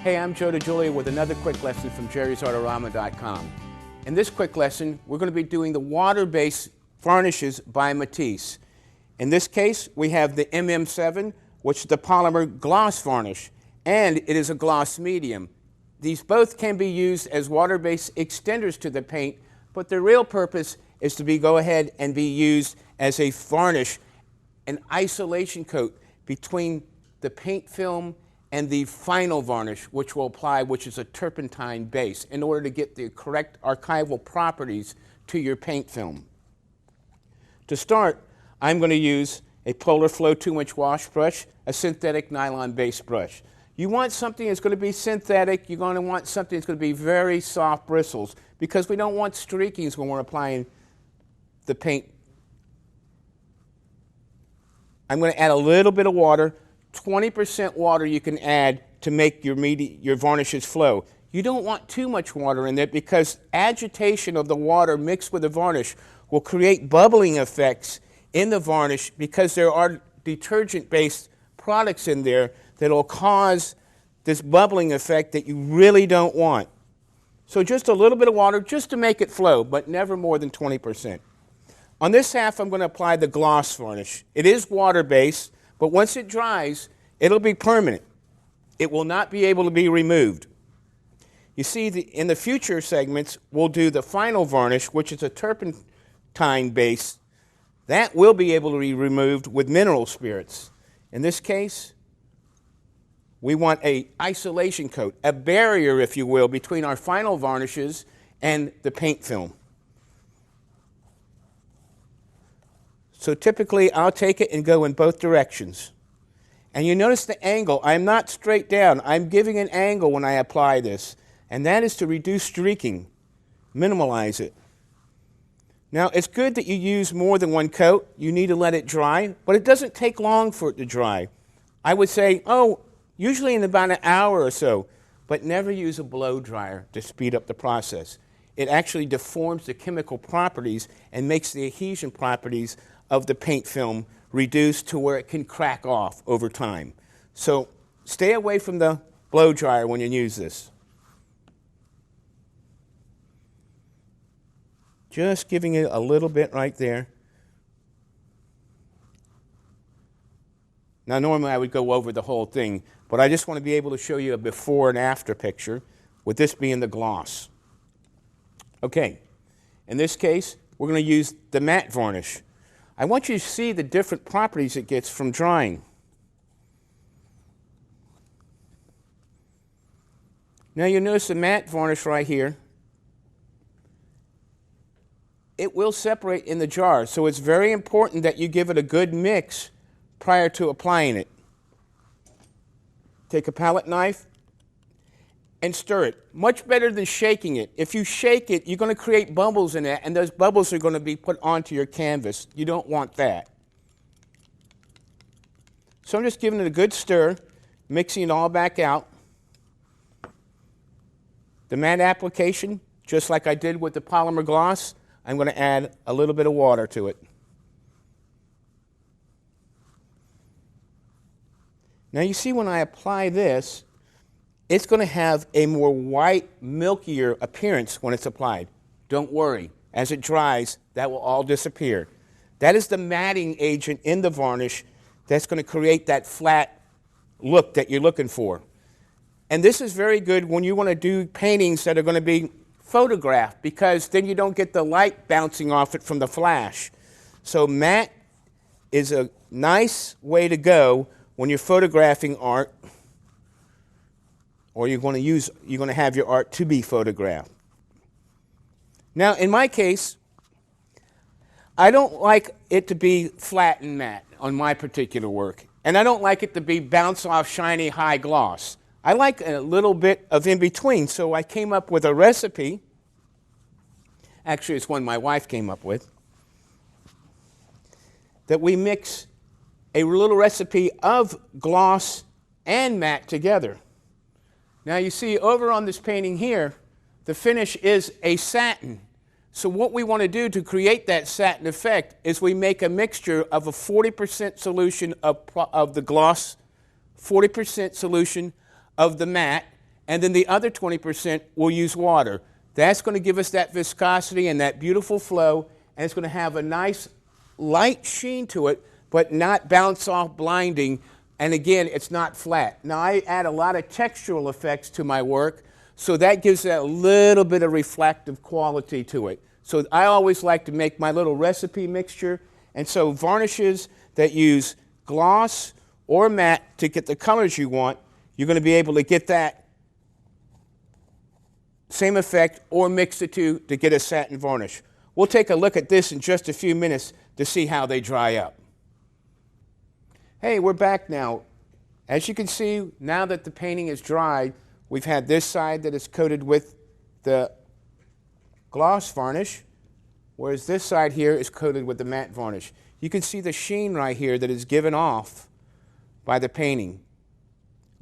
Hey, I'm Joe DiGiulio with another quick lesson from jerrysautorama.com. In this quick lesson, we're going to be doing the water-based varnishes by Matisse. In this case, we have the MM7, which is the polymer gloss varnish, and it is a gloss medium. These both can be used as water-based extenders to the paint, but their real purpose is to go ahead and be used as a varnish, an isolation coat between the paint film and the final varnish, which will apply, which is a turpentine base, in order to get the correct archival properties to your paint film. To start, I'm going to use a Polar Flow 2-inch wash brush, a synthetic nylon-based brush. You want something that's going to be synthetic. You're going to want something that's going to be very soft bristles, because we don't want streakings when we're applying the paint. I'm going to add a little bit of water. 20% water you can add to make your varnishes flow. You don't want too much water in there, because agitation of the water mixed with the varnish will create bubbling effects in the varnish, because there are detergent-based products in there that will cause this bubbling effect that you really don't want. So just a little bit of water just to make it flow, but never more than 20%. On this half, I'm going to apply the gloss varnish. It is water-based, but once it dries, it'll be permanent. It will not be able to be removed. You see, in the future segments, we'll do the final varnish, which is a turpentine base. That will be able to be removed with mineral spirits. In this case, we want an isolation coat, a barrier, if you will, between our final varnishes and the paint film. So typically, I'll take it and go in both directions. And you notice the angle. I'm not straight down. I'm giving an angle when I apply this. And that is to reduce streaking, minimize it. Now, it's good that you use more than one coat. You need to let it dry, but it doesn't take long for it to dry. I would say, usually in about an hour or so, but never use a blow dryer to speed up the process. It actually deforms the chemical properties and makes the adhesion properties of the paint film reduced to where it can crack off over time. So stay away from the blow dryer when you use this. Just giving it a little bit right there. Now normally I would go over the whole thing, but I just want to be able to show you a before and after picture, with this being the gloss. Okay, in this case, we're going to use the matte varnish. I want you to see the different properties it gets from drying. Now you notice the matte varnish right here. It will separate in the jar, so it's very important that you give it a good mix prior to applying it. Take a palette knife and stir it. Much better than shaking it. If you shake it, you're going to create bubbles in it, and those bubbles are going to be put onto your canvas. You don't want that. So I'm just giving it a good stir, mixing it all back out. The matte application, just like I did with the polymer gloss, I'm going to add a little bit of water to it. Now you see when I apply this, it's going to have a more white, milkier appearance when it's applied. Don't worry. As it dries, that will all disappear. That is the matting agent in the varnish that's going to create that flat look that you're looking for. And this is very good when you want to do paintings that are going to be photographed, because then you don't get the light bouncing off it from the flash. So matte is a nice way to go when you're photographing art, or you're going to have your art to be photographed. Now, in my case, I don't like it to be flat and matte on my particular work, and I don't like it to be bounce off shiny high gloss. I like a little bit of in between, so I came up with a recipe. Actually, it's one my wife came up with, that we mix a little recipe of gloss and matte together. Now you see over on this painting here, the finish is a satin. So what we want to do to create that satin effect is we make a mixture of a 40% solution of the gloss, 40% solution of the matte, and then the other 20% we'll use water. That's going to give us that viscosity and that beautiful flow, and it's going to have a nice light sheen to it, but not bounce off blinding, and again, it's not flat. Now, I add a lot of textural effects to my work, so that gives it a little bit of reflective quality to it. So I always like to make my little recipe mixture, and so varnishes that use gloss or matte to get the colors you want, you're going to be able to get that same effect, or mix the two to get a satin varnish. We'll take a look at this in just a few minutes to see how they dry up. Hey, we're back now. As you can see, now that the painting is dried, we've had this side that is coated with the gloss varnish, whereas this side here is coated with the matte varnish. You can see the sheen right here that is given off by the painting.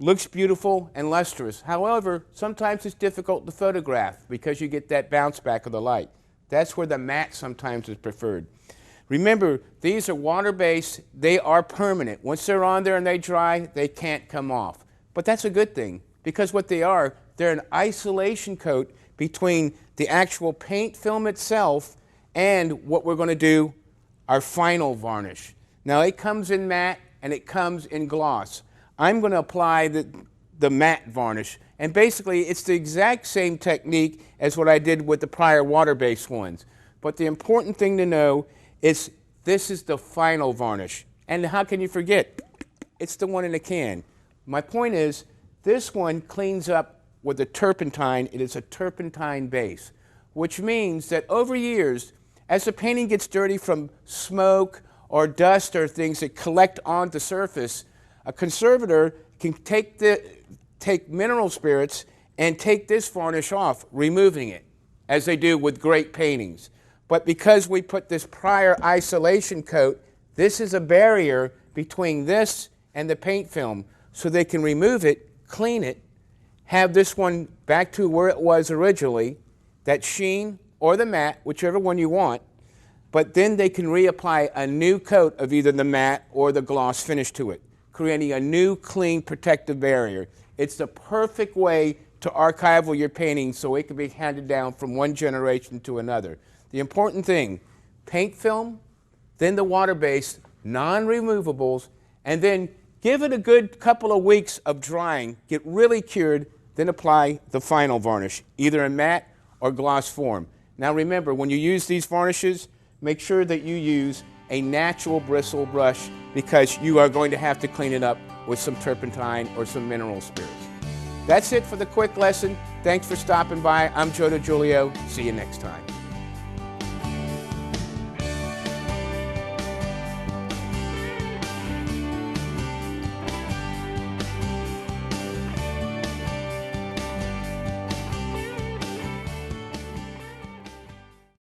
Looks beautiful and lustrous. However, sometimes it's difficult to photograph because you get that bounce back of the light. That's where the matte sometimes is preferred. Remember, these are water-based. They are permanent. Once they're on there and they dry, they can't come off. But that's a good thing, because what they are, they're an isolation coat between the actual paint film itself and what we're going to do, our final varnish. Now, it comes in matte and it comes in gloss. I'm going to apply the matte varnish, and basically it's the exact same technique as what I did with the prior water-based ones. But the important thing to know is this is the final varnish. And how can you forget? It's the one in the can. My point is, this one cleans up with a turpentine. It is a turpentine base, which means that over years, as the painting gets dirty from smoke or dust or things that collect on the surface, a conservator can take mineral spirits and take this varnish off, removing it, as they do with great paintings. But because we put this prior isolation coat, this is a barrier between this and the paint film, so they can remove it, clean it, have this one back to where it was originally, that sheen or the matte, whichever one you want, but then they can reapply a new coat of either the matte or the gloss finish to it, creating a new, clean, protective barrier. It's the perfect way to archival your painting so it can be handed down from one generation to another. The important thing, paint film, then the water-based, non-removables, and then give it a good couple of weeks of drying, get really cured, then apply the final varnish, either in matte or gloss form. Now remember, when you use these varnishes, make sure that you use a natural bristle brush, because you are going to have to clean it up with some turpentine or some mineral spirits. That's it for the quick lesson. Thanks for stopping by. I'm Joe DiGiulio. See you next time.